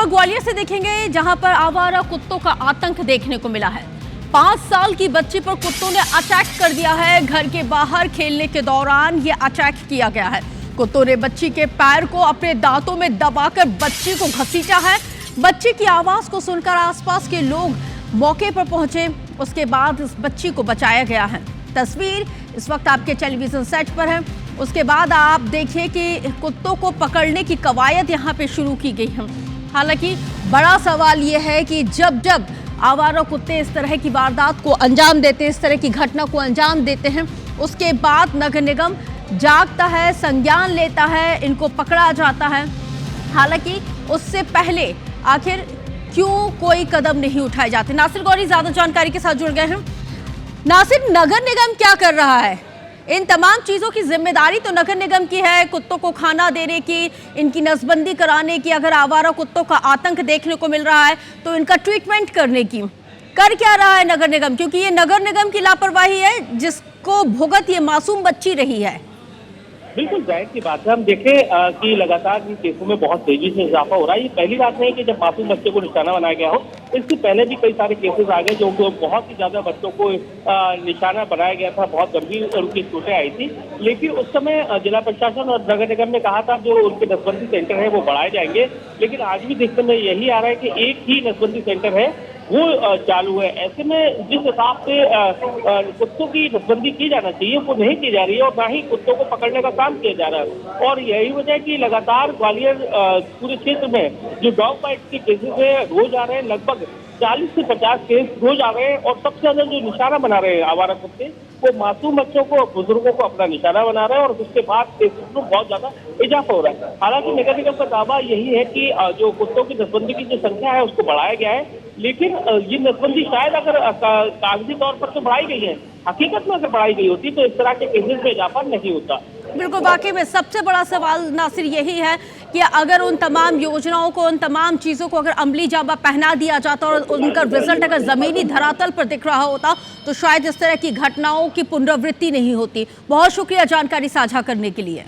खबर ग्वालियर से देखेंगे, जहां पर आवारा कुत्तों का आतंक देखने को मिला है। 5 साल की बच्ची पर कुत्तों ने अटैक कर दिया है। घर के बाहर खेलने के दौरान ये अटैक किया गया है। कुत्तों ने बच्ची के पैर को अपने दांतों में दबाकर बच्ची को घसीटा है। बच्ची की आवाज को सुनकर आसपास के लोग मौके पर पहुंचे। उसके बाद इस बच्ची को बचाया गया है। तस्वीर इस वक्त आपके टेलीविजन सेट पर है। उसके बाद आप देखिए कि कुत्तों को पकड़ने की कवायद यहाँ पे शुरू की गई है। हालांकि बड़ा सवाल ये है कि जब जब आवारा कुत्ते इस तरह की वारदात को अंजाम देते हैं, इस तरह की घटना को अंजाम देते हैं, उसके बाद नगर निगम जागता है, संज्ञान लेता है, इनको पकड़ा जाता है। हालांकि उससे पहले आखिर क्यों कोई कदम नहीं उठाए जाते? नासिर गौरी ज्यादा जानकारी के साथ जुड़ गए हैं। नासिर, नगर निगम क्या कर रहा है? इन तमाम चीज़ों की जिम्मेदारी तो नगर निगम की है, कुत्तों को खाना देने की, इनकी नसबंदी कराने की। अगर आवारा कुत्तों का आतंक देखने को मिल रहा है तो इनका ट्रीटमेंट करने की। कर क्या रहा है नगर निगम? क्योंकि ये नगर निगम की लापरवाही है जिसको भुगत ये मासूम बच्ची रही है। बिल्कुल जाहिर की बात है। हम देखें कि लगातार इन केसों में बहुत तेजी से इजाफा हो रहा है। ये पहली बात नहीं कि जब मासूम बच्चे को निशाना बनाया गया हो, इससे पहले भी कई सारे केसेस आ गए जो बहुत ही ज्यादा बच्चों को निशाना बनाया गया था। बहुत गंभीर उनकी चोटें आई थी, लेकिन उस समय जिला प्रशासन और नगर निगम ने कहा था जो उनके नसबंदी सेंटर है वो बढ़ाए जाएंगे। लेकिन आज भी देखने में यही आ रहा है कि एक ही नसबंदी सेंटर है वो चालू है। ऐसे में जिस हिसाब से कुत्तों की नसबंदी की जाना चाहिए वो नहीं की जा रही है और ना ही कुत्तों को पकड़ने का काम किया जा रहा है। और यही वजह है कि लगातार ग्वालियर पूरे क्षेत्र में जो डॉग बाइट के केसेस है रोज आ रहे हैं। लगभग 40 से 50 केस रोज आ रहे हैं और सबसे ज्यादा जो निशाना बना रहे हैं आवारा कुत्ते, वो मासूम बच्चों को, बुजुर्गों को अपना निशाना बना रहे हैं और उसके बाद केसेस में बहुत ज्यादा इजाफा हो रहा है। हालांकि नगर निगम का दावा यही है कि जो कुत्तों की नसबंदी की जो संख्या है उसको बढ़ाया गया है, लेकिन ये नसबंदी शायद अगर कागजी तौर पर तो बढ़ाई गई है, हकीकत में अगर बढ़ाई गई होती तो इस तरह के केसेस में इजाफा नहीं होता। बिल्कुल, वाकई में सबसे बड़ा सवाल नासिर यही है कि अगर उन तमाम योजनाओं को, उन तमाम चीज़ों को अगर अमली जामा पहना दिया जाता और उनका रिजल्ट अगर ज़मीनी धरातल पर दिख रहा होता तो शायद इस तरह की घटनाओं की पुनरावृत्ति नहीं होती। बहुत शुक्रिया जानकारी साझा करने के लिए।